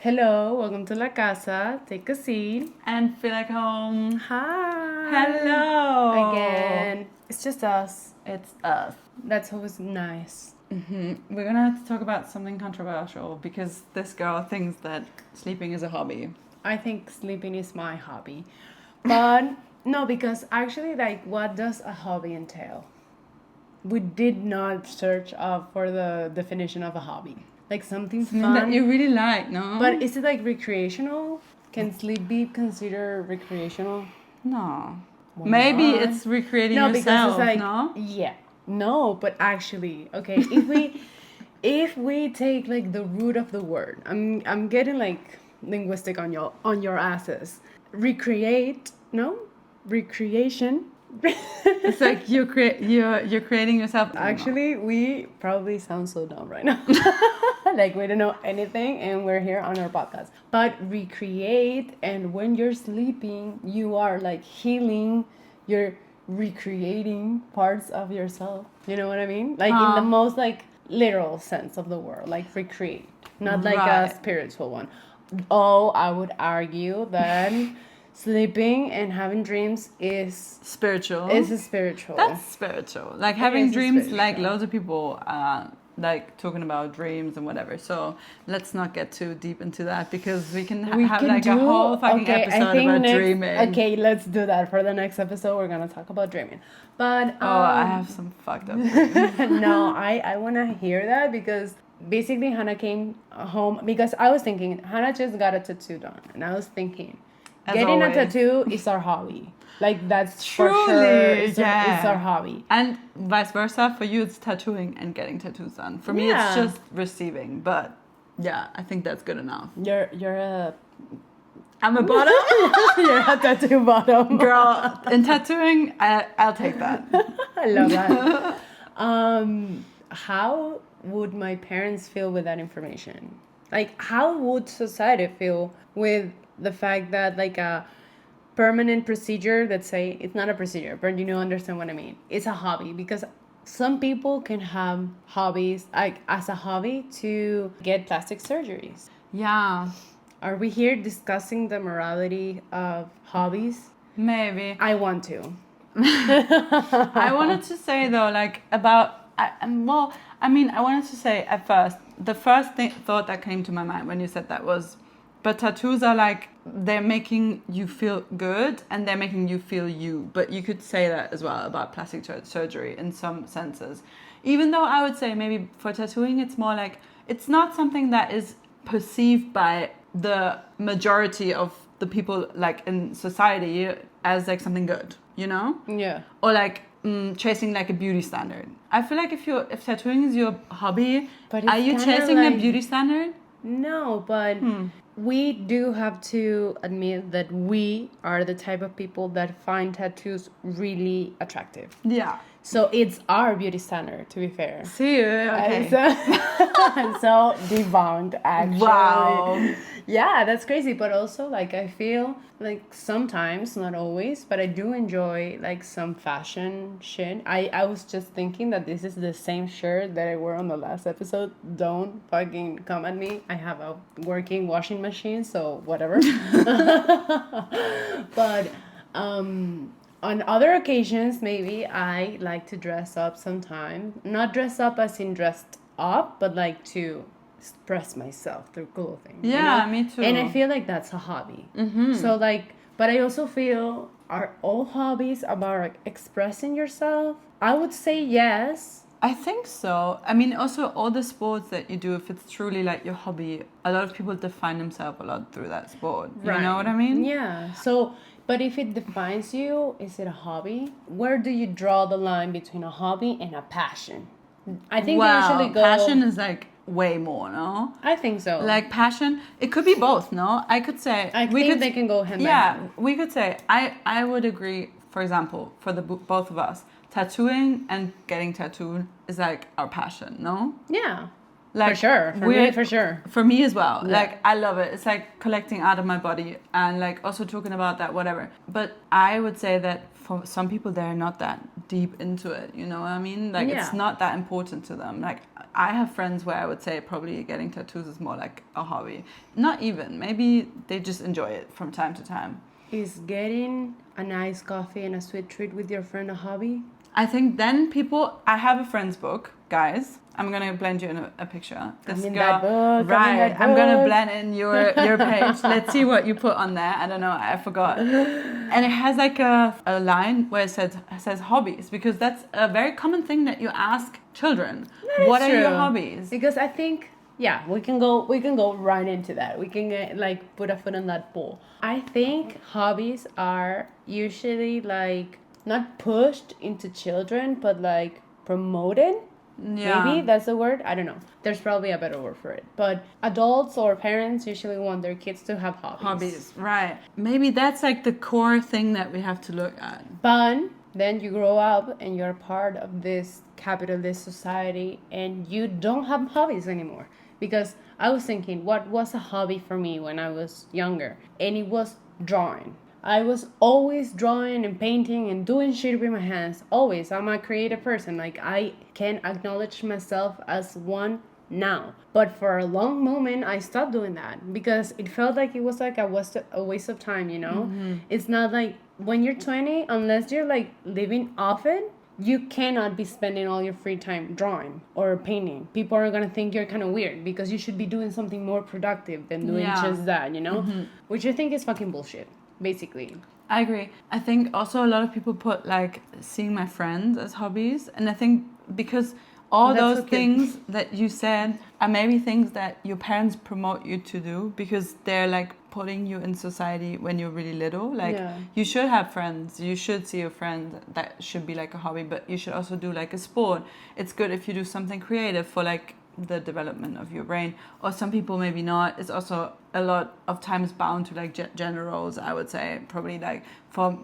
Hello, welcome to La Casa. Take a seat. And feel like home. Hi. Hello. Again. It's just us. It's us. That's always nice. We're gonna have to talk about something controversial because this girl thinks that sleeping is a hobby. I think sleeping is my hobby. But no, because actually, like, what does a hobby entail? We did not search up for the definition of a hobby. Like something fun. That you really like, no? But is it like recreational? Can sleep be considered recreational? No. Why Maybe not? it's recreating No, yourself, because it's like no? yeah, no, but actually, okay, if we take like the root of the word, I'm getting like linguistic on your asses. Recreate, no, recreation. It's like you're creating yourself. Actually, we probably sound so dumb right now. Like we don't know anything and we're here on our podcast. But recreate, and when you're sleeping, you are like healing, you're recreating parts of yourself. You know what I mean? Like in the most like literal sense of the word, like recreate, not like a spiritual one. Oh, I would argue that sleeping and having dreams is spiritual. It's a spiritual. That's spiritual. Like having is dreams, spiritual. like loads of people like talking about dreams and whatever. So let's not get too deep into that because we can have like a whole fucking episode about dreaming. Okay, let's do that for the next episode. We're gonna talk about dreaming. But I have some fucked up dreams. no, I wanna hear that because basically Hannah came home because I was thinking Hannah just got a tattoo done, and I was thinking getting a tattoo is our hobby. Like that's Truly, for sure. It's our hobby. And vice versa, for you it's tattooing and getting tattoos done. For me it's just receiving. But yeah, I think that's good enough. I'm a bottom. You're a tattoo bottom. Girl, in tattooing, I'll take that. I love that. How would my parents feel with that information? Like, how would society feel with the fact that, like, a permanent procedure, let's say, it's not a procedure, but you understand what I mean. It's a hobby because some people can have hobbies, like, as a hobby to get plastic surgeries. Yeah. Are we here discussing the morality of hobbies? Maybe. I want to. I wanted to say though, like I wanted to say at first, the first thought that came to my mind when you said that was, but tattoos are like, they're making you feel good and they're making you feel you. But you could say that as well about plastic surgery in some senses. Even though I would say maybe for tattooing, it's more like, it's not something that is perceived by the majority of the people like in society as like something good, you know? Yeah. Or like chasing like a beauty standard. I feel like if tattooing is your hobby, are you chasing a beauty standard? No, but we do have to admit that we are the type of people that find tattoos really attractive. Yeah. So it's our beauty standard, to be fair. See, okay. And so debunked, actually. Wow. Yeah, that's crazy. But also, like, I feel like sometimes, not always, but I do enjoy, like, some fashion shit. I was just thinking that this is the same shirt that I wore on the last episode. Don't fucking come at me. I have a working washing machine, so whatever. But, on other occasions, maybe I like to dress up sometimes. Not dress up as in dressed up, but like to express myself through clothing. Yeah, you know? me too. And I feel like that's a hobby. Mm-hmm. So like, but I also feel, are all hobbies about like expressing yourself? I would say yes. I think so. I mean, also all the sports that you do, if it's truly like your hobby, a lot of people define themselves a lot through that sport. You know what I mean? Yeah. So, but if it defines you, is it a hobby? Where do you draw the line between a hobby and a passion? I think they usually go... passion is like way more, no? I think so. Like passion, it could be both, no? I could say... I think they can go hand by hand. Yeah, we could say, I would agree, for example, for the both of us, tattooing and getting tattooed is like our passion, no? Yeah. Like, for sure. For me, for sure. For me as well. Yeah. Like, I love it. It's like collecting out of my body and like also talking about that, whatever. But I would say that for some people, they're not that deep into it, you know what I mean? Like Yeah. it's not that important to them. Like I have friends where I would say probably getting tattoos is more like a hobby. Not even, maybe they just enjoy it from time to time. Is getting a nice coffee and a sweet treat with your friend a hobby? I think then people, I have a friend's book, guys. I'm gonna blend you in a picture. I'm in that book. Right? I'm gonna blend in your page. Let's see what you put on there. I don't know. I forgot. And it has like a line where it says hobbies, because that's a very common thing that you ask children. What are your hobbies? Because I think we can go right into that. We can like put a foot on that pool. I think hobbies are usually like not pushed into children, but like promoted. Yeah. Maybe that's the word. I don't know. There's probably a better word for it. But adults or parents usually want their kids to have hobbies. Hobbies, right. Maybe that's like the core thing that we have to look at. But then you grow up and you're part of this capitalist society and you don't have hobbies anymore. Because I was thinking, what was a hobby for me when I was younger? And it was drawing. I was always drawing and painting and doing shit with my hands. Always. I'm a creative person. Like, I can acknowledge myself as one now. But for a long moment, I stopped doing that because it felt like it was like a waste of time, you know? Mm-hmm. It's not like when you're 20, unless you're like living off it, you cannot be spending all your free time drawing or painting. People are going to think you're kind of weird because you should be doing something more productive than doing just that, you know? Mm-hmm. Which I think is fucking bullshit. Basically, I agree. I think also a lot of people put like seeing my friends as hobbies, and I think because all those things that you said are maybe things that your parents promote you to do because they're like putting you in society when you're really little. Like you should have friends, you should see your friends. That should be like a hobby, but you should also do like a sport. It's good if you do something creative for like the development of your brain, or some people maybe not. It's also a lot of times bound to like gender roles. I would say probably like for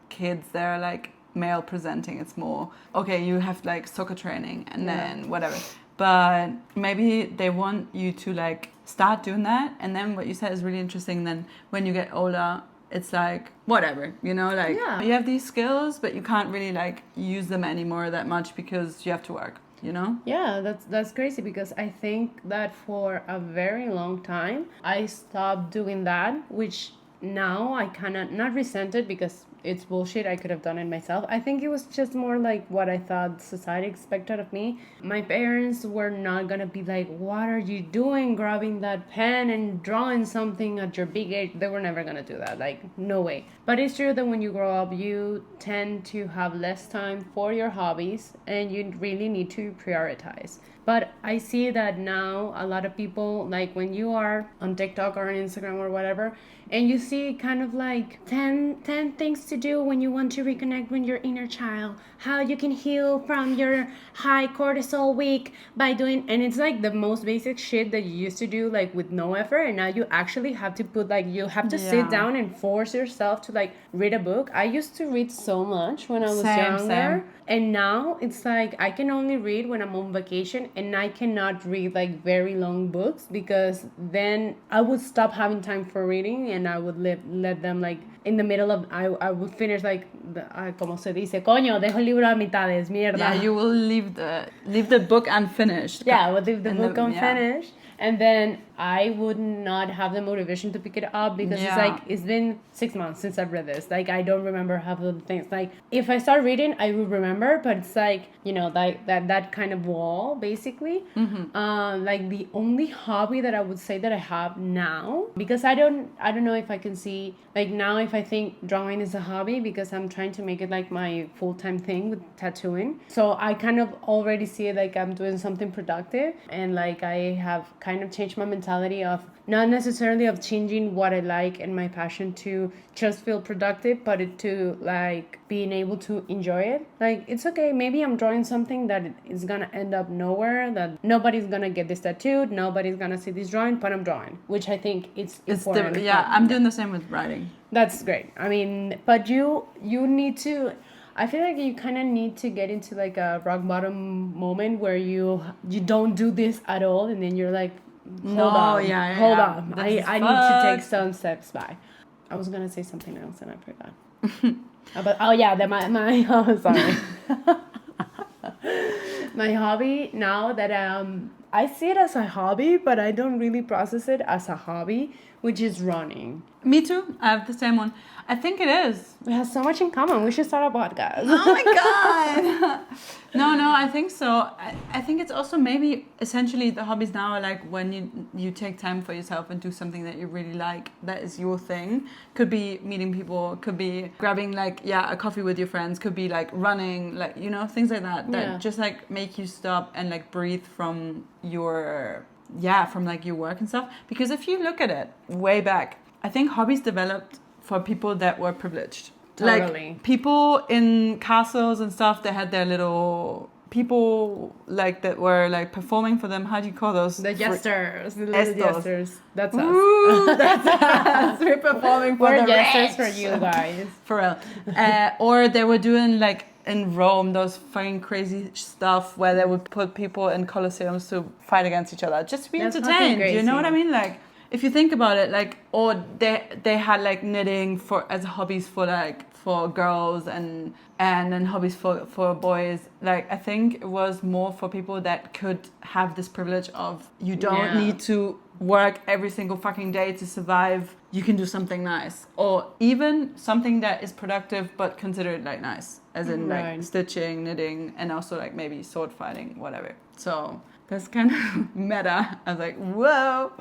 kids they're like male presenting, it's more okay, you have like soccer training and then whatever, but maybe they want you to like start doing that. And then what you said is really interesting, then when you get older it's like whatever, you know, like you have these skills but you can't really like use them anymore that much because you have to work, you know? Yeah, that's crazy because I think that for a very long time I stopped doing that, which now I kind of not resent it because it's bullshit. I could have done it myself. I think it was just more like what I thought society expected of me. My parents were not gonna be like, what are you doing grabbing that pen and drawing something at your big age? They were never gonna do that. Like, no way. But it's true that when you grow up, you tend to have less time for your hobbies and you really need to prioritize. But I see that now a lot of people, like when you are on TikTok or on Instagram or whatever, and you see kind of like 10 things to do when you want to reconnect with your inner child, how you can heal from your high cortisol week by doing, and it's like the most basic shit that you used to do like with no effort, and now you actually have to put like, you have to sit down and force yourself to like read a book. I used to read so much when I was younger. And now it's like I can only read when I'm on vacation, and I cannot read like very long books because then I would stop having time for reading and I would let them like in the middle of, I would finish like, como se dice, coño, dejo el libro a mitades, mierda. Yeah, you will leave the book unfinished. Yeah, I would leave the book unfinished. And then I would not have the motivation to pick it up because it's like, it's been 6 months since I've read this. Like, I don't remember half of the things. Like, if I start reading, I will remember, but it's like, you know, that kind of wall, basically. Mm-hmm. Like, the only hobby that I would say that I have now, because I don't know if I can see, like, now if I think drawing is a hobby, because I'm trying to make it like my full-time thing with tattooing. So I kind of already see it like I'm doing something productive, and like I have kind of changed my mentality of not necessarily of changing what I like and my passion to just feel productive, but to like being able to enjoy it. Like, it's okay, maybe I'm drawing something that is gonna end up nowhere, that nobody's gonna get this tattooed, nobody's gonna see this drawing, but I'm drawing, which I think it's important. I'm doing the same with writing. That's great. I mean, but you need to, I feel like you kind of need to get into like a rock bottom moment where you don't do this at all, and then you're like, hold on. I need to take some steps back. I was gonna say something else and I forgot. Oh, sorry. My hobby now that I see it as a hobby, but I don't really process it as a hobby, which is running. Me too. I have the same one. I think it is. We have so much in common. We should start a podcast. Oh my god. No, I think so. I think it's also maybe essentially the hobbies now are like when you take time for yourself and do something that you really like, that is your thing. Could be meeting people, could be grabbing like a coffee with your friends, could be like running, like things like that just like make you stop and like breathe from your from like your work and stuff. Because if you look at it way back, I think hobbies developed for people that were privileged. Totally. Like people in castles and stuff, they had their little people like that were like performing for them. How do you call those? The jesters. The little jesters. That's us. Ooh, that's us. We're performing for We're the jesters rich. for you guys. For real. Or they were doing like in Rome those fucking crazy stuff where they would put people in colosseums to fight against each other just to be That's entertained. fucking You know what I crazy. mean? Like if you think about it, like, or they had like knitting as hobbies for girls and then hobbies for boys. Like I think it was more for people that could have this privilege of you don't need to work every single fucking day to survive. You can do something nice, or even something that is productive but considered like nice, as in like stitching, knitting, and also like maybe sword fighting, whatever. So that's kind of meta. I was like, whoa.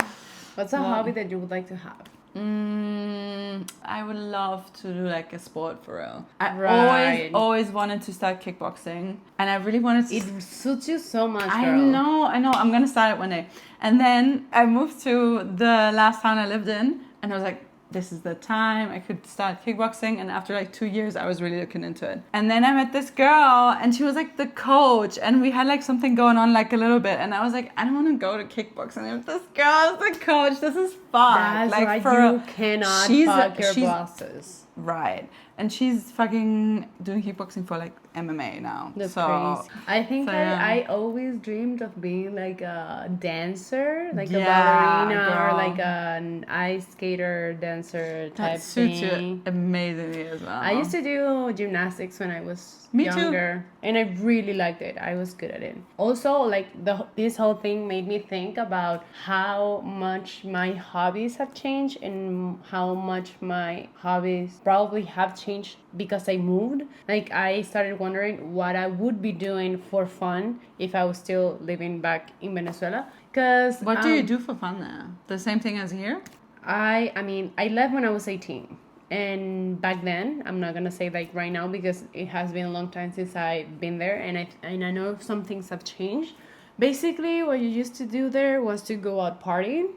What's a hobby that you would like to have? I would love to do like a sport for real. I always wanted to start kickboxing, and I really wanted to. It suits you so much, girl. I know. I'm gonna start it one day. And then I moved to the last town I lived in, and I was like, this is the time I could start kickboxing. And after like 2 years, I was really looking into it. And then I met this girl, and she was like the coach, and we had like something going on like a little bit. And I was like, I don't want to go to kickboxing if this girl is the coach. This is fun. That's like right. for You cannot fuck your bosses. Right. And she's fucking doing kickboxing for like MMA now. That's crazy. I think I always dreamed of being like a dancer, like a ballerina or like an ice skater dancer type that suits thing. you amazingly as well. I used to do gymnastics when I was younger, and I really liked it. I was good at it. Also, like this whole thing made me think about how much my hobbies have changed and how much my hobbies probably have changed because I moved. Like I started wondering what I would be doing for fun if I was still living back in Venezuela. Because what do you do for fun there? The same thing as here? I mean, I left when I was 18. And back then, I'm not gonna say like right now because it has been a long time since I've been there, and I know some things have changed. Basically, what you used to do there was to go out partying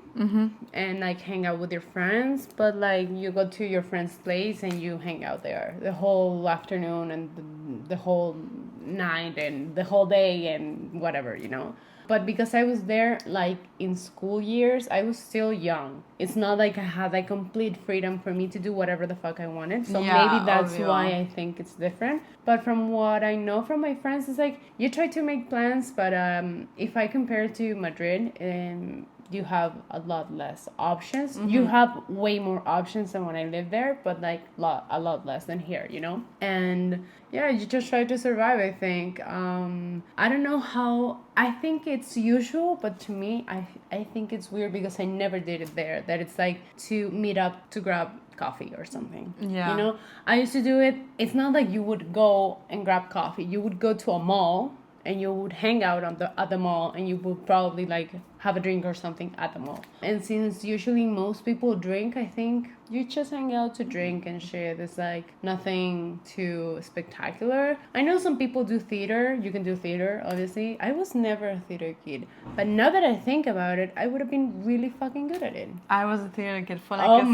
and like hang out with your friends. But like you go to your friend's place and you hang out there the whole afternoon and the whole night and the whole day and whatever, But because I was there like in school years, I was still young. It's not like I had like complete freedom for me to do whatever the fuck I wanted. So maybe that's why I think it's different. But from what I know from my friends, it's like you try to make plans, but if I compare to Madrid, you have a lot less options. You have way more options than when I lived there, but like a lot less than here, And yeah, you just try to survive, I think. I don't know how. I think it's usual, but to me, I think it's weird because I never did it there. That it's like to meet up to grab coffee or something. Yeah. I used to do it. It's not like you would go and grab coffee. You would go to a mall and you would hang out at the mall, and you would probably like have a drink or something at the mall. And since usually most people drink, I think you just hang out to drink and shit. It's like nothing too spectacular. I know some people do theater. You can do theater, obviously. I was never a theater kid, but now that I think about it, I would have been really fucking good at it. I was a theater kid for like little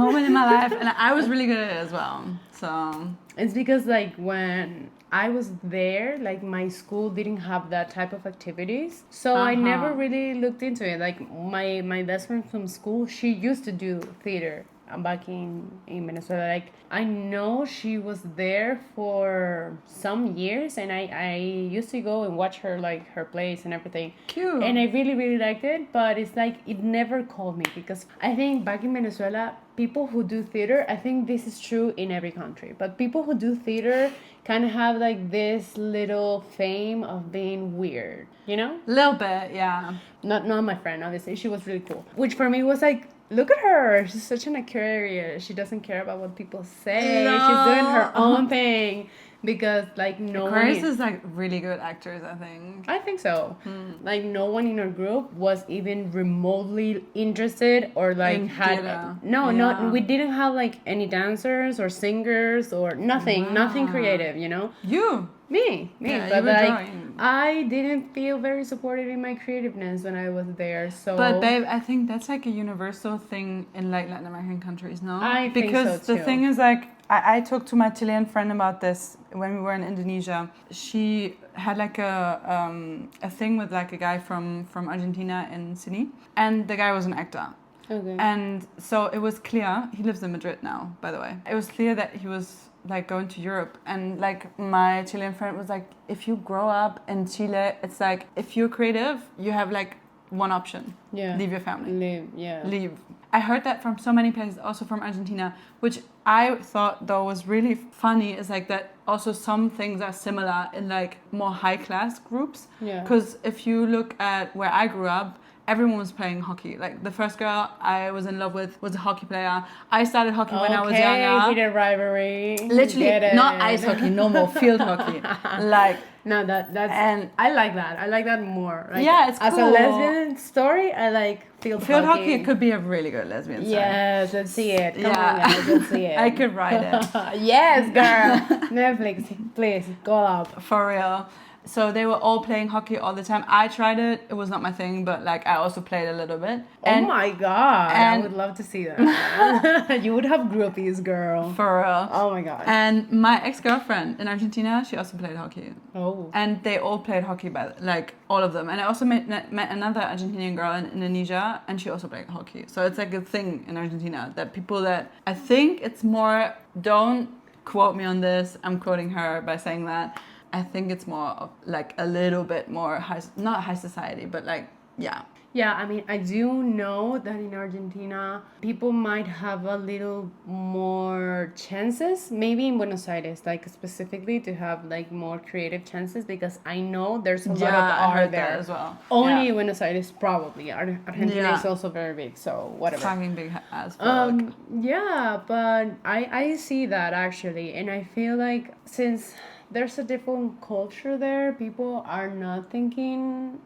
moment in my life, and I was really good at it as well. So it's because like when I was there, like my school didn't have that type of activities, so I never really looked into it. Like my best friend from school, she used to do theater back in Venezuela. Like, I know she was there for some years, and I used to go and watch her, like, her plays and everything. Cute. And I really, really liked it, but it's like it never called me, because I think back in Venezuela, people who do theater, I think this is true in every country, but people who do theater kind of have like this little fame of being weird, you know? Little bit, yeah. Not my friend, obviously. She was really cool. Which for me was like, look at her. She's such an Aquarius. She doesn't care about what people say. No. She's doing her own thing. Because like no Aquarius one is like really good actors, I think. I think so. Like no one in our group was even remotely interested or like In had theater. no, we didn't have like any dancers or singers or nothing, nothing creative, you know? You. Me, Yeah, but you were like drawing. I didn't feel very supported in my creativeness when I was there. So But babe, I think that's like a universal thing in like Latin American countries, no? I think because so, the too. thing is like I talked to my Chilean friend about this when we were in Indonesia. She had like a thing with like a guy from Argentina in Sydney, and the guy was an actor. okay. And so it was clear, he lives in Madrid now, by the way. It was clear that he was like going to Europe, and like my Chilean friend was like, if you grow up in Chile, it's like if you're creative, you have like one option. Yeah. Leave your family. Leave. I heard that from so many places, also from Argentina, which I thought though was really funny is like that also some things are similar in like more high class groups. Yeah. Because if you look at where I grew up, everyone was playing hockey. Like the first girl I was in love with was a hockey player. I started hockey when I was younger. Heated rivalry. Literally, Get it. not ice hockey, no more field hockey. Like, no, that's and I like that. I like that more. Like, yeah, it's as cool. a lesbian story, I like field hockey could be a really good lesbian story. Yes, let's see it. Come Yeah. on, guys, let's see it. I could write it. Yes, girl. Netflix, please go up. For real. So they were all playing hockey all the time. I tried it. It was not my thing, but like I also played a little bit. Oh my god! I and- would love to see that. You would have groupies, girl. For real. Oh my god. And my ex-girlfriend in Argentina, she also played hockey. Oh. And they all played hockey, by like all of them. And I also met another Argentinian girl in Indonesia, and she also played hockey. So it's like a thing in Argentina that people that I think it's more. Don't quote me on this. I'm quoting her by saying that. I think it's more of like a little bit more not high society, but like yeah. Yeah, I mean, I do know that in Argentina, people might have a little more chances, maybe in Buenos Aires, like specifically to have like more creative chances, because I know there's a lot of I art heard there that as well. Only Yeah. in Buenos Aires, probably. Argentina Yeah. is also very big, so whatever. Fucking big as fuck. Yeah, but I see that actually, and I feel like since there's a different culture there, people are not thinking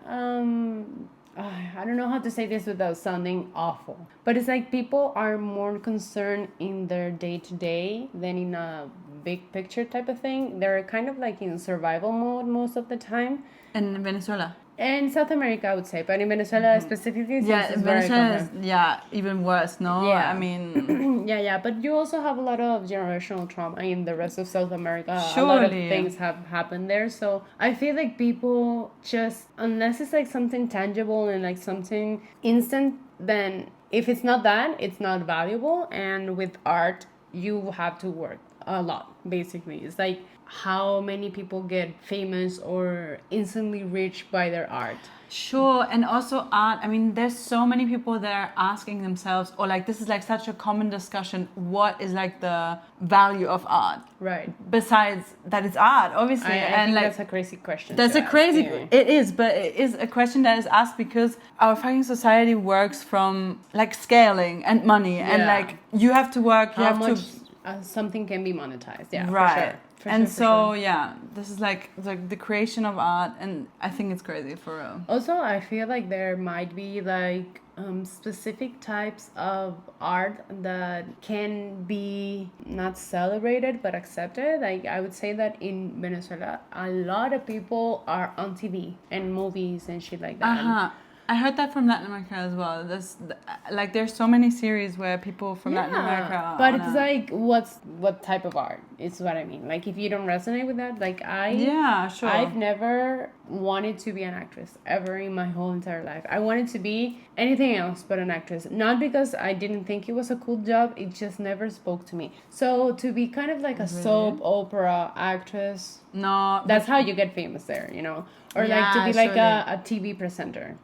I don't know how to say this without sounding awful, but it's like people are more concerned in their day-to-day than in a big picture type of thing. They're kind of like in survival mode most of the time. In Venezuela. And South America, I would say, but in Venezuela specifically, since Yeah, it's very Venezuela is complex. even worse, no? Yeah. I mean, Yeah, but you also have a lot of generational trauma in the rest of South America. A lot of Surely. things have happened there. So I feel like people just, unless it's like something tangible and like something instant, then if it's not that, it's not valuable. And with art, you have to work a lot, basically. It's like how many people get famous or instantly rich by their art. sure. And also art. I mean, there's so many people that are asking themselves, or like this is like such a common discussion. What is like the value of art? Right. Besides that it's art, obviously. I think like, that's a crazy question. That's to a ask, crazy. anyway. It is, but it is a question that is asked because our fucking society works from like scaling and money, and Yeah. like you have to work. You How have much to something can be monetized. Yeah, right. for sure. And For so sure. yeah, this is like the creation of art, and I think it's crazy for real. Also, I feel like there might be like specific types of art that can be not celebrated but accepted. Like I would say that in Venezuela, a lot of people are on TV and movies and shit like that. Uh-huh. I heard that from Latin America as well. There's so many series where people from Latin America are but on it's like what type of art? It's what I mean. Like if you don't resonate with that, like Yeah, sure. I've never wanted to be an actress ever in my whole entire life. I wanted to be anything else but an actress. Not because I didn't think it was a cool job, it just never spoke to me. So to be kind of like a soap opera actress, No, that's how you get famous there, you know? Or like to be like a TV presenter.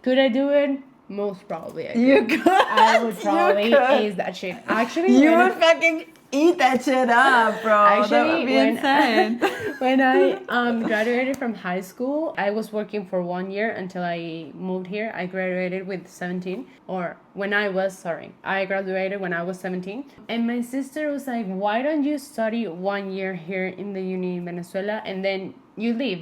Could I do it? Most probably I could. you could. I would probably ace that shit. Actually, You would fucking eat that shit up, bro. That Actually, would be insane. when I graduated from high school, I was working for 1 year until I moved here. I graduated with 17, or I graduated when I was 17. And my sister was like, why don't you study 1 year here in the uni in Venezuela and then you leave?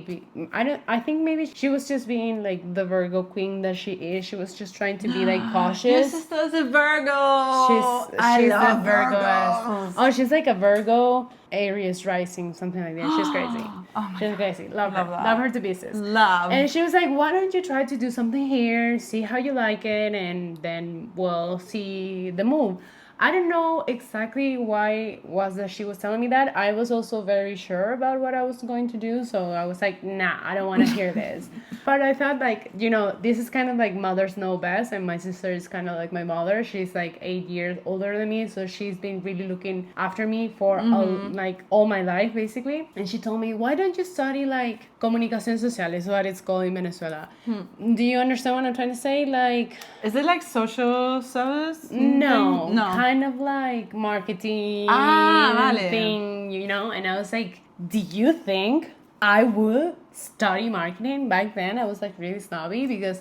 I think maybe she was just being like the Virgo queen that she is. She was just trying to be like cautious. Your sister's a Virgo. She's love a Virgo. Virgos. Oh, she's like a Virgo, Aries rising, something like that. She's crazy. Oh my She's crazy. Love her. that. Love her to pieces. Love. And she was like, why don't you try to do something here, see how you like it, and then we'll see the move. I don't know exactly why was that she was telling me that. I was also very sure about what I was going to do, so I was like, nah, I don't want to hear this. But I thought like, you know, this is kind of like mothers know best, and my sister is kind of like my mother. She's like 8 years older than me, so she's been really looking after me for like all my life basically. And she told me, why don't you study like comunicación social, is what it's called in Venezuela. Do you understand what I'm trying to say? Like, is it like social service? no, No. kind of like marketing vale. thing, you know? And I was like, do you think I would study marketing? Back then I was like really snobby because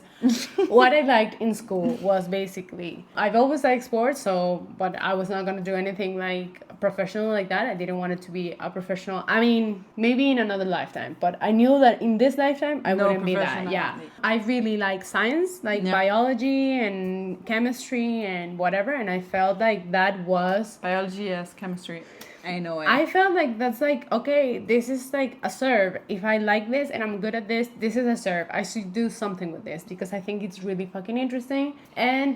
what I liked in school was basically, I've always liked sports, but I was not going to do anything like professional like that. I didn't want it to be a professional. I mean, maybe in another lifetime, but I knew that in this lifetime I wouldn't be that. Yeah, I really like science, like biology and chemistry and whatever, and I felt like that was biology, yes, chemistry. I know it. I felt like that's like, okay, this is like a serve. If I like this and I'm good at this, this is a serve. I should do something with this because I think it's really fucking interesting. And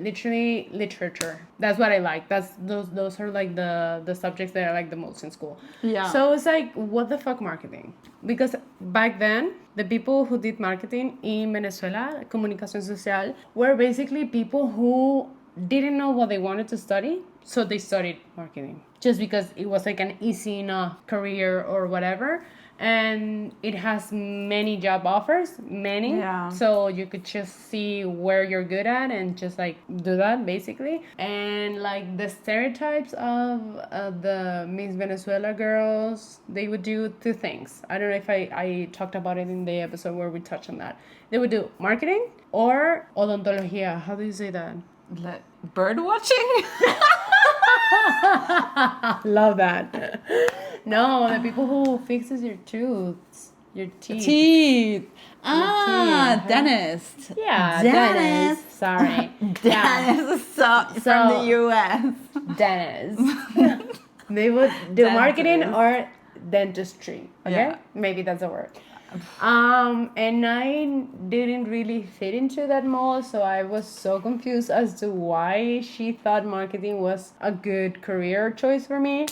literally literature. That's what I like. Those are like the subjects that I like the most in school. Yeah. So it's like, what the fuck marketing? Because back then, the people who did marketing in Venezuela, comunicación social, were basically people who didn't know what they wanted to study, so they studied marketing just because it was like an easy enough career or whatever, and it has many job offers, so you could just see where you're good at and just like do that basically. And like the stereotypes of the Miss Venezuela girls, they would do two things. I don't know if I talked about it in the episode where we touched on that. They would do marketing or odontología. How do you say that? Bird watching? Love that. No, the people who fixes your teeth. Teeth. Dentist. Yeah, dentist. Sorry. Dentist from the US. Dentist. They would do marketing or dentistry. Okay? Yeah. Maybe that's a word. And I didn't really fit into that mold, so I was so confused as to why she thought marketing was a good career choice for me.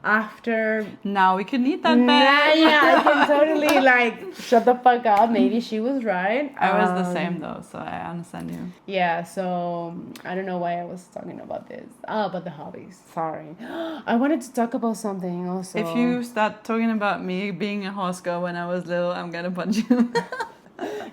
After now we can eat that back. Yeah, I can totally like shut the fuck up. Maybe she was right. I was the same though, so I understand you. Yeah, so I don't know why I was talking about this. About the hobbies. Sorry. I wanted to talk about something also. If you start talking about me being a horse girl when I was little, I'm gonna punch you.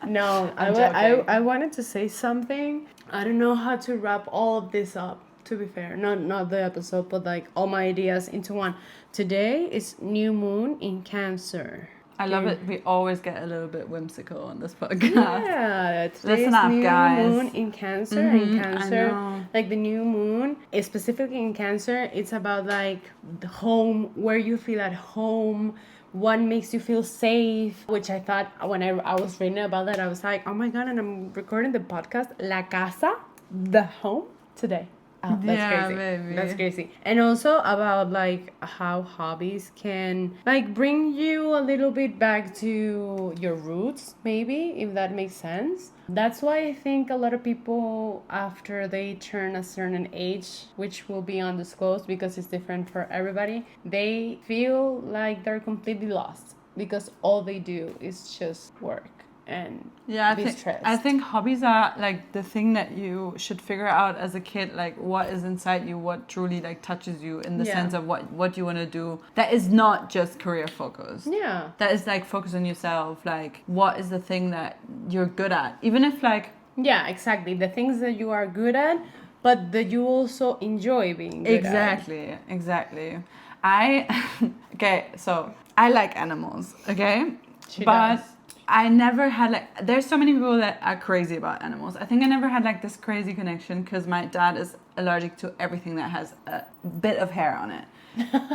No, I wanted to say something. I don't know how to wrap all of this up. To be fair, not the episode, but like all my ideas into one. Today is new moon in Cancer. I love it. We always get a little bit whimsical on this podcast. Yeah, today Listen is up, new guys. moon in Cancer. In Cancer, I know. like the new moon, specifically in Cancer, it's about like the home, where you feel at home. What makes you feel safe, which I thought when I was reading about that, I was like, oh my God, and I'm recording the podcast, La Casa, the home, today. Oh, that's Yeah, crazy. maybe. That's crazy. And also about like how hobbies can like bring you a little bit back to your roots, maybe, if that makes sense. That's why I think a lot of people after they turn a certain age, which will be undisclosed because it's different for everybody, they feel like they're completely lost because all they do is just work and Yeah, be stressed. I think hobbies are like the thing that you should figure out as a kid, like what is inside you, what truly like touches you in the Yeah. sense of what you want to do. That is not just career focused. Yeah. That is like focus on yourself. Like what is the thing that you're good at, even if like Yeah, exactly. The things that you are good at, but that you also enjoy being good exactly. I okay, so I like animals. Okay, She but. does. I never had like, there's so many people that are crazy about animals. I think I never had like this crazy connection because my dad is allergic to everything that has a bit of hair on it.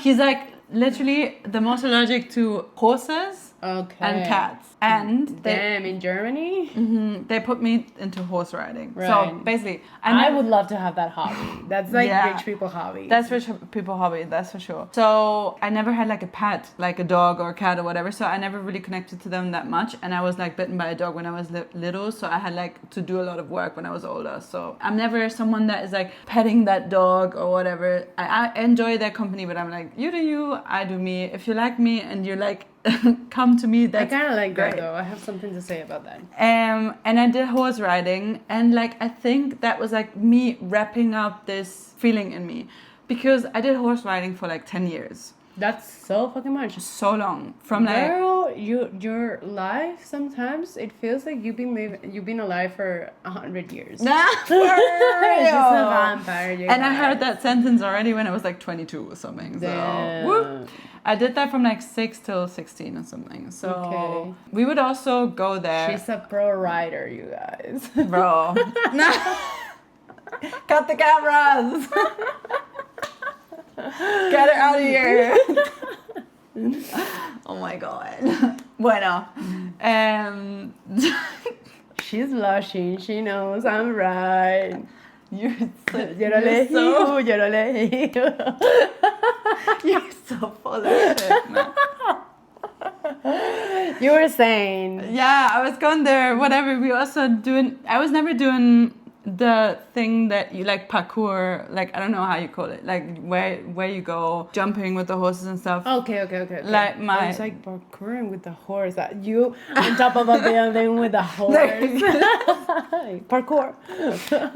He's like literally the most allergic to horses Okay. and cats. And Damn, in Germany? they put me into horse riding. So Right. basically, I would love to have that hobby. That's like Yeah. rich people hobby. That's rich people hobby, that's for sure. So I never had like a pet, like a dog or a cat or whatever. So I never really connected to them that much. And I was like bitten by a dog when I was little. So I had like to do a lot of work when I was older. So I'm never someone that is like petting that dog or whatever. I enjoy their company, but I'm like, you do you, I do me. If you like me and you like come to me, I that's kind of like great. that though. I have something to say about that. And I did horse riding, and like I think that was like me wrapping up this feeling in me, because I did horse riding for like 10 years. That's so fucking much. So long. From like Girl, your life sometimes it feels like you've been alive for 100 years. nah, for It's just a real. vampire. You And I guys. heard that sentence already when I was like 22 or something. So Damn. whoop. I did that from like 6 till 16 or something. So Okay. we would also go there. She's a pro rider, you guys. Bro. Cut the cameras. Get her out of here. Oh my god. Bueno. She's blushing. She knows I'm right. You're so, Yo no le digo, yo no le digo. you're so full of shit, man. You were saying. Yeah, I was going there, whatever. I was never doing the thing that you like parkour, like I don't know how you call it, like where you go jumping with the horses and stuff. Okay. Like I was like parkouring with the horse. That you on top of a building with a horse. Parkour.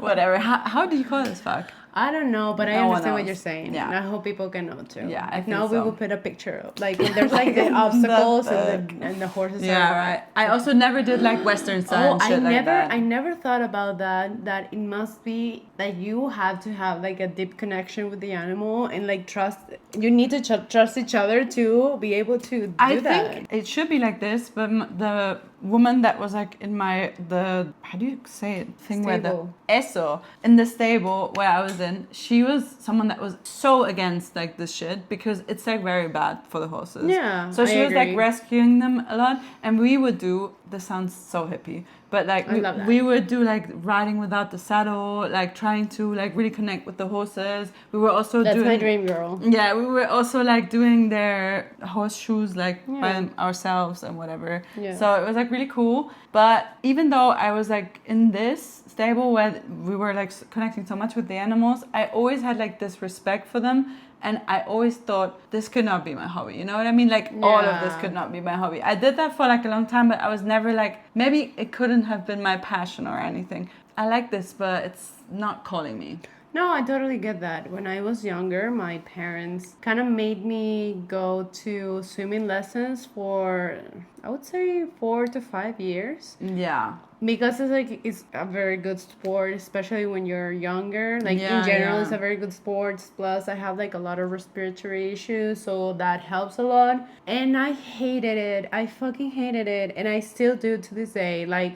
Whatever. How do you call this? Fuck. I don't know, but I No one understand what knows. you're saying. Yeah. And I hope people can know too. Yeah, I If think not, we so. will put a picture of like when there's like the obstacles and the horses. Yeah, are right. I also never did like Western style and shit like that. I never thought about that. That it must be that you have to have like a deep connection with the animal and like trust. You need to trust each other to be able to do I that. think it should be like this, but the woman that was like in how do you say it? Thing where the Stable. eso in the stable where I was in, she was someone that was so against like this shit because it's like very bad for the horses. Yeah, So she I was like agree. rescuing them a lot, and we would do. This sounds so hippie, but like I love that. we would do like riding without the saddle, like trying to like really connect with the horses. We were also That's doing. my dream, girl. Yeah, we were also like doing their horseshoes like Yeah. by ourselves and whatever. Yeah. So it was like really cool. But even though I was like in this stable where we were like connecting so much with the animals, I always had like this respect for them. And I always thought this could not be my hobby. You know what I mean? Like all of this Yeah. could not be my hobby. I did that for like a long time, but I was never like, maybe it couldn't have been my passion or anything. I like this, but it's not calling me. No, I totally get that. When I was younger, my parents kind of made me go to swimming lessons for, I would say, 4 to 5 years. Yeah. Because it's a very good sport, especially when you're younger. Like Yeah, in general, yeah. it's a very good sport. Plus, I have like a lot of respiratory issues, so that helps a lot. And I hated it. I fucking hated it, and I still do to this day. Like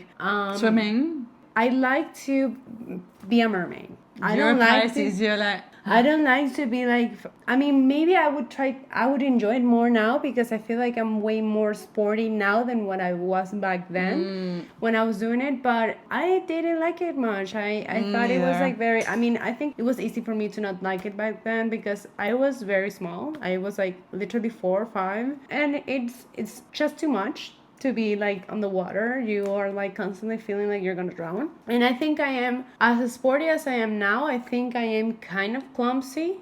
Swimming. I like to be a mermaid. I You're don't like Pisces, to. you're like, I don't like to be like, I mean, maybe I would enjoy it more now because I feel like I'm way more sporty now than what I was back then when I was doing it. But I didn't like it much. I thought it was Neither. like very, I mean, I think it was easy for me to not like it back then because I was very small. I was like literally 4 or 5. And it's just too much to be like on the water. You are like constantly feeling like you're gonna drown. And I think I am, as sporty as I am now, I think I am kind of clumsy.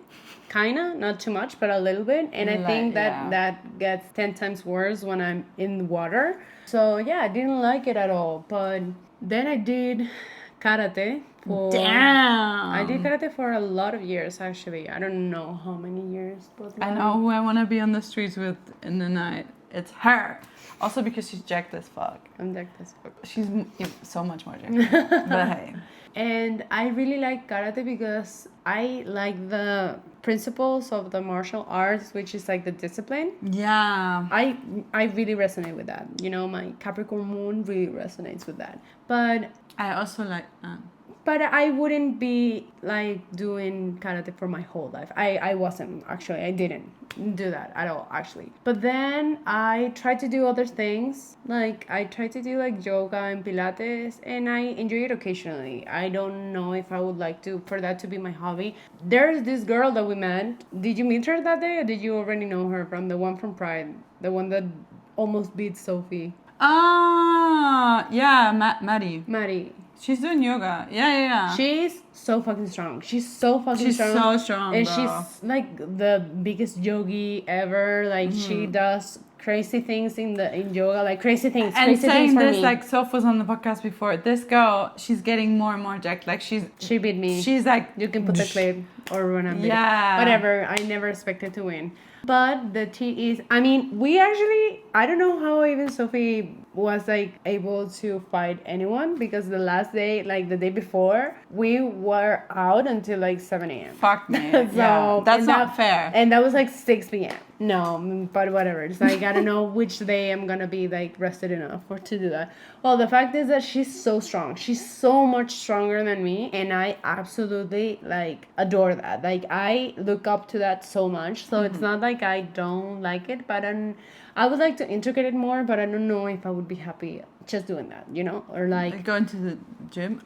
Kinda, not too much, but a little bit. And I think that gets 10 times worse when I'm in the water. So yeah, I didn't like it at all. But then I did karate for Damn. I did karate for a lot of years actually. I don't know how many years, but I know who I want to be on the streets with in the night. It's her. Also because she's jacked as fuck. I'm like this. She's so much more jacked. But hey. And I really like karate because I like the principles of the martial arts, which is like the discipline. Yeah. I really resonate with that. You know, my Capricorn moon really resonates with that. But I also like But I wouldn't be like doing karate for my whole life. I wasn't actually. I didn't do that at all actually. But then I tried to do other things. Like I tried to do like yoga and Pilates, and I enjoy it occasionally. I don't know if I would like to for that to be my hobby. There's this girl that we met. Did you meet her that day, or did you already know her from the one from Pride, the one that almost beat Sophie? Yeah, Maddie. Maddie. She's doing yoga. Yeah. She's so fucking strong. She's so fucking strong. She's so strong, And bro. she's like the biggest yogi ever. Like she does crazy things in yoga, like crazy things. And crazy saying things for this, me. like Soph was on the podcast before. This girl, she's getting more and more jacked. Like she beat me. She's like, you can put the clip or run up. Yeah. Whatever. I never expected to win. But the tea is, I mean, we actually, I don't know how even Sophie was like able to fight anyone because the last day, like the day before, we were out until like 7 a.m. Fuck me. Yeah, that's not fair. And that was like 6 p.m. No, but whatever. It's like, I don't know which day I'm gonna be like rested enough to do that. Well, the fact is that she's so strong. She's so much stronger than me. And I absolutely like adore that. Like I look up to that so much. So it's not like I don't like it, but I would like to integrate it more, but I don't know if I would be happy just doing that, you know? Or like going to the gym?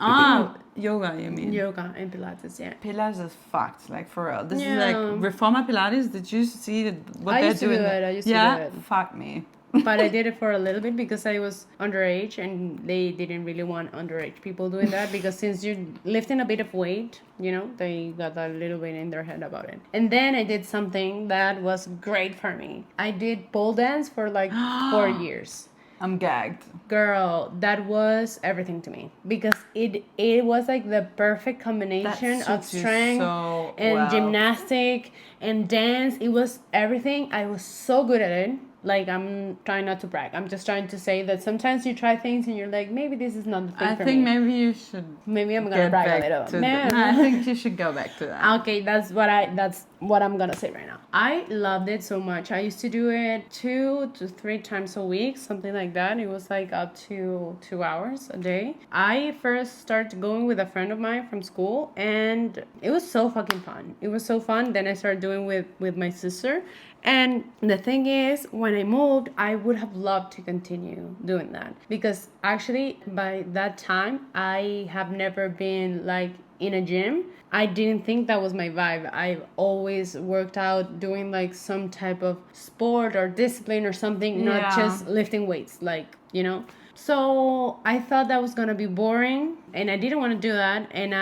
Yoga, you mean? Yoga and Pilates, yeah. Pilates is fucked, like for real. This Yeah. is like Reforma Pilates. Did you see what I they're used to doing? do it. I used to yeah? do it. Fuck me. But I did it for a little bit because I was underage and they didn't really want underage people doing that because since you're lifting a bit of weight, you know, they got that little bit in their head about it. And then I did something that was great for me. I did pole dance for like 4 years. I'm gagged. Girl, that was everything to me because it was like the perfect combination of suits you strength so and well. gymnastic and dance. It was everything. I was so good at it. Like, I'm trying not to brag. I'm just trying to say that sometimes you try things and you're like, maybe this is not the thing for me. I think maybe you should. Maybe I'm gonna brag a little. I think you should go back to that. Okay, that's what I'm gonna say right now. I loved it so much. I used to do it 2 to 3 times a week, something like that. It was like up to 2 hours a day. I first started going with a friend of mine from school, and it was so fucking fun. It was so fun. Then I started doing with my sister. And the thing is, when I moved, I would have loved to continue doing that because actually by that time, I have never been like in a gym. I didn't think that was my vibe. I've always worked out doing like some type of sport or discipline or something, not just lifting weights, like, you know. So I thought that was gonna be boring and I didn't want to do that. And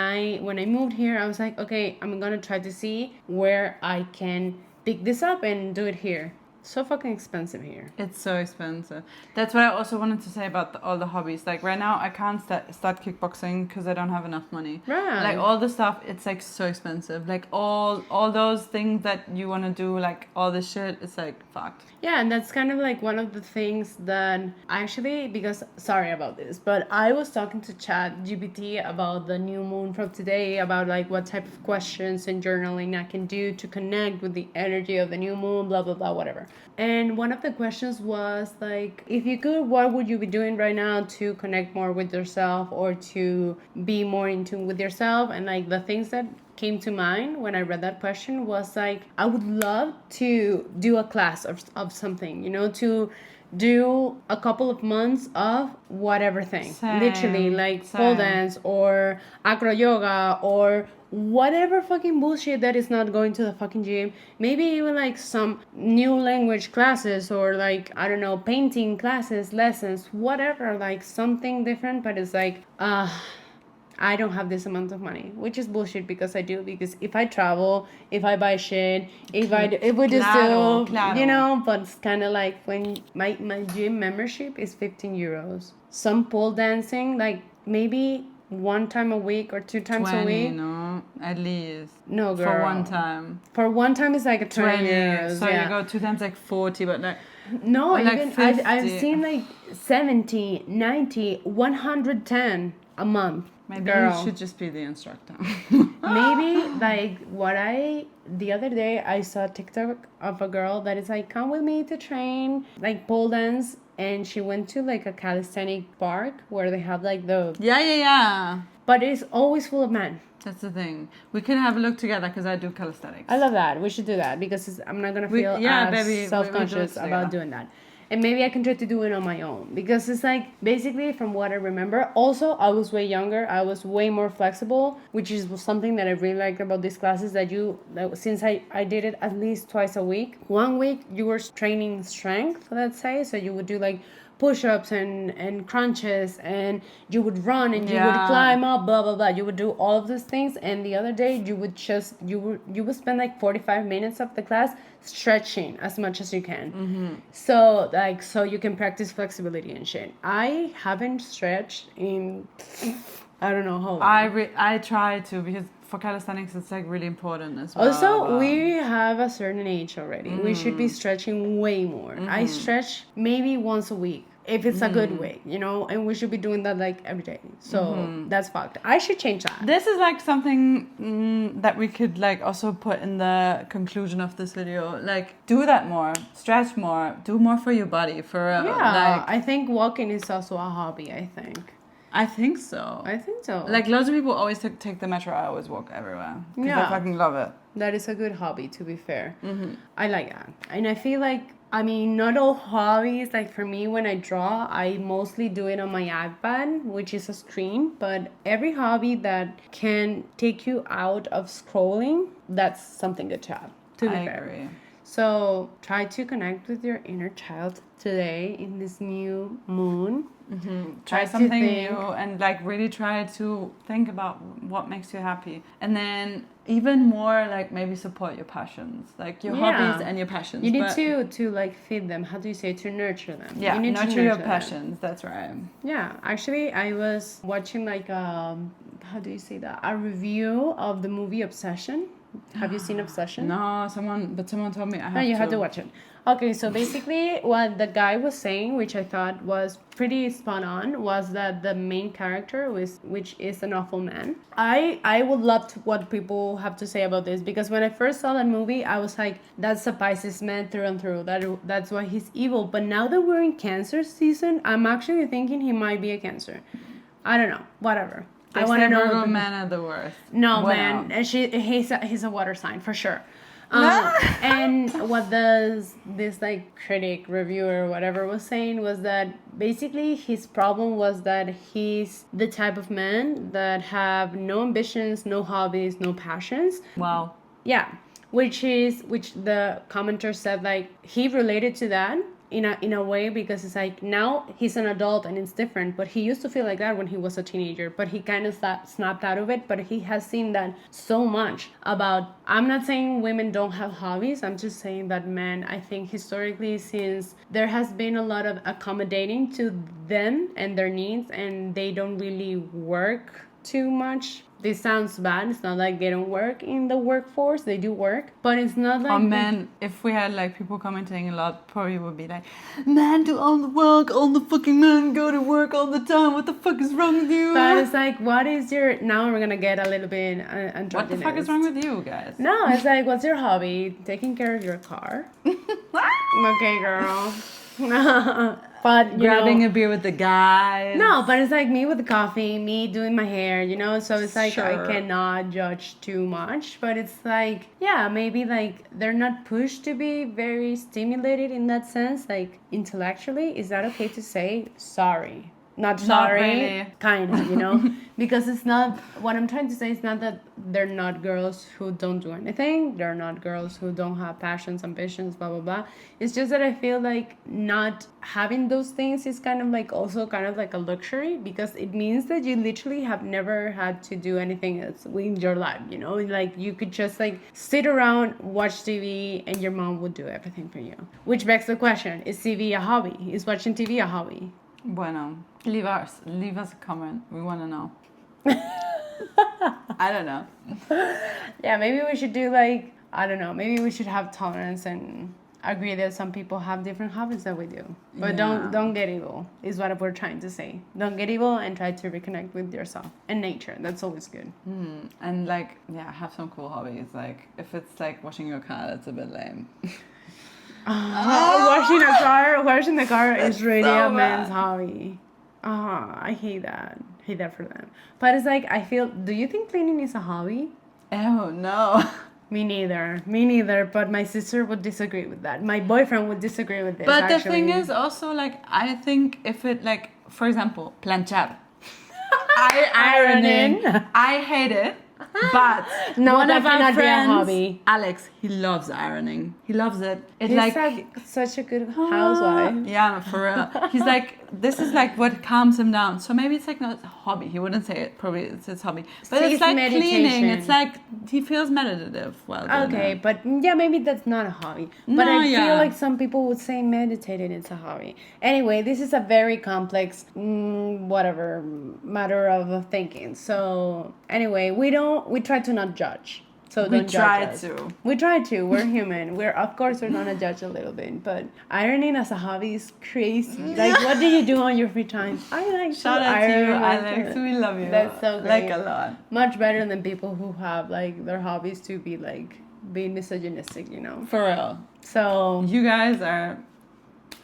when I moved here, I was like, okay, I'm gonna try to see where I can pick this up and do it here. So fucking expensive here. It's so expensive. That's what I also wanted to say about all the hobbies. Like right now, I can't start kickboxing because I don't have enough money. Right. Like all the stuff, it's like so expensive. Like all those things that you want to do, like all this shit, it's like fucked. Yeah, and that's kind of like one of the things that actually, because sorry about this, but I was talking to ChatGPT about the new moon from today, about like what type of questions and journaling I can do to connect with the energy of the new moon, blah, blah, blah, whatever. And one of the questions was like, if you could, what would you be doing right now to connect more with yourself or to be more in tune with yourself? And like the things that came to mind when I read that question was like, I would love to do a class of something, you know, to do a couple of months of whatever thing. Same, Literally, like same. pole dance or acro yoga or whatever fucking bullshit that is not going to the fucking gym. Maybe even like some new language classes or like, I don't know, painting classes, lessons, whatever, like something different. But it's like, I don't have this amount of money, which is bullshit because I do. Because if I travel, if I buy shit, if we just do, Claro. you know, but it's kind of like when my gym membership is 15 euros. Some pole dancing, like maybe one time a week or 2 times 20, a week. no? At least. No, girl. For one time. For one time, it's like a 20 euros. So yeah. you go 2 times like 40, but like... No, or like even 50. I've seen like 70, 90, 110 a month. Maybe Girl. you should just be the instructor. Maybe like the other day I saw a TikTok of a girl that is like, come with me to train like pole dance, and she went to like a calisthenic park where they have like the, Yeah. but it's always full of men. That's the thing. We can have a look together because I do calisthenics. I love that. We should do that because I'm not gonna feel self-conscious about doing that. And maybe I can try to do it on my own because it's like basically from what I remember. Also, I was way younger. I was way more flexible, which is something that I really liked about these classes. Since I did it at least twice a week. 1 week you were training strength, let's say, so you would do like push-ups and crunches, and you would run and you would climb up, blah blah blah. You would do all of those things, and the other day you would just you would spend like 45 minutes of the class stretching as much as you can. Mm-hmm. So you can practice flexibility and shit. I haven't stretched in I don't know how long. I try to, because for calisthenics it's like really important as well. Also, we have a certain age already. We should be stretching way more. I stretch maybe once a week if it's a good week, you know, and we should be doing that like every day. So that's fucked. I should change that. This is like something that we could like also put in the conclusion of this video. Like, do that more, stretch more, do more for your body. I think walking is also a hobby. I think so. Like, lots of people always take the metro. I always walk everywhere because I fucking love it. That is a good hobby, to be fair. I like that. And I feel like, I mean, not all hobbies, like for me, when I draw, I mostly do it on my iPad, which is a screen. But every hobby that can take you out of scrolling, that's something good to have, to be fair. Agree. So try to connect with your inner child today in this new moon. Try something new and like really try to think about what makes you happy, and then even more like maybe support your passions, like your hobbies and your passions. You need to like feed them. How do you say, to nurture them? Yeah, you need nurture to your them. passions. That's right. Yeah, actually, I was watching like how do you say that, a review of the movie Obsession. Have you seen Obsession? No, someone told me I have to. No, you have to watch it. Okay, so basically what the guy was saying, which I thought was pretty spot on, was that the main character, which is an awful man. I would love what people have to say about this, because when I first saw that movie, I was like, that's a Pisces man through and through. That's why he's evil. But now that we're in Cancer season, I'm actually thinking he might be a Cancer. I don't know. Whatever. I want to know. Men are the worst. No, man. He's a water sign for sure. And what this like critic, reviewer, whatever was saying was that basically his problem was that he's the type of man that have no ambitions, no hobbies, no passions. Wow. Yeah, which the commenter said like he related to that in a way, because it's like now he's an adult and it's different, but he used to feel like that when he was a teenager, but he kind of snapped out of it. But he has seen that so much about, I'm not saying women don't have hobbies, I'm just saying that men, I think historically, since there has been a lot of accommodating to them and their needs, and they don't really work too much. This sounds bad. It's not like they don't work in the workforce. They do work, but it's not like... men, if we had like people commenting a lot, probably would be like, men do all the work, all the fucking men go to work all the time. What the fuck is wrong with you? But it's like, what is your... Now we're gonna get a little bit androgynous. What the fuck is wrong with you guys? No, it's like, what's your hobby? Taking care of your car? Okay, girl. But you Grabbing know, a beer with the guys. no, but it's like me with the coffee, me doing my hair, you know, so it's like I Sure. cannot judge too much, but it's like, yeah, maybe like they're not pushed to be very stimulated in that sense, like intellectually. Is that okay to say sorry? Not sorry, really. kind of, you know, because it's not what I'm trying to say is not that they're not girls who don't do anything, they're not girls who don't have passions, ambitions, blah blah blah. It's just that I feel like not having those things is kind of like also kind of like a luxury because it means that you literally have never had to do anything else in your life, you know, like you could just like sit around, watch TV, and your mom would do everything for you. Which begs the question: is TV a hobby? Is watching TV a hobby? Bueno, leave us a comment. We want to know. I don't know. Yeah, maybe we should do like, I don't know, maybe we should have tolerance and agree that some people have different hobbies that we do. But Yeah. don't get evil is what we're trying to say. Don't get evil and try to reconnect with yourself and nature. That's always good. And like, yeah, have some cool hobbies. Like, if it's like washing your car, that's a bit lame. Washing the car is really so a man's bad. hobby. I hate that. Hate that for them. But it's like I feel. Do you think cleaning is a hobby? Oh no. Me neither. Me neither. But my sister would disagree with that. My boyfriend would disagree with this. But the actually. thing is also like, I think if it like, for example, planchar. Ironing. I hate it. But No, one that of our cannot be a friends, hobby. Alex, he loves ironing. He loves it. It He's like such a good housewife. Yeah, for real. He's like, this is like what calms him down. So maybe it's like not a hobby. He wouldn't say it. Probably it's his hobby. But See, it's like meditation. cleaning. It's like he feels meditative while doing Okay, it. but yeah, maybe that's not a hobby. But No, I yeah. feel like some people would say meditating is a hobby. Anyway, this is a very complex, whatever, matter of thinking. So anyway, we try to not judge. So We don't try judge us. to. We try to. We're human. Of course we're gonna judge a little bit, but ironing as a hobby is crazy. Like, what do you do on your free time? I like Shout to out to you, iron. Alex. We love you. That's so great. Like a lot. Much better than people who have like their hobbies to be like being misogynistic, you know. For real. So You guys are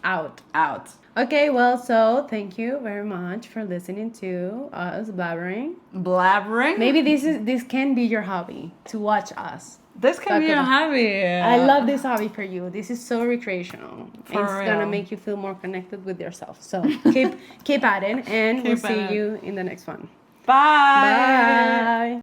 out. out. Okay, well, so thank you very much for listening to us blabbering. Blabbering. Maybe this can be your hobby to watch us. This can be a hobby. I love this hobby for you. This is so recreational. For It's gonna real. make you feel more connected with yourself. So keep at it, and we'll Keep at see it. you in the next one. Bye. Bye.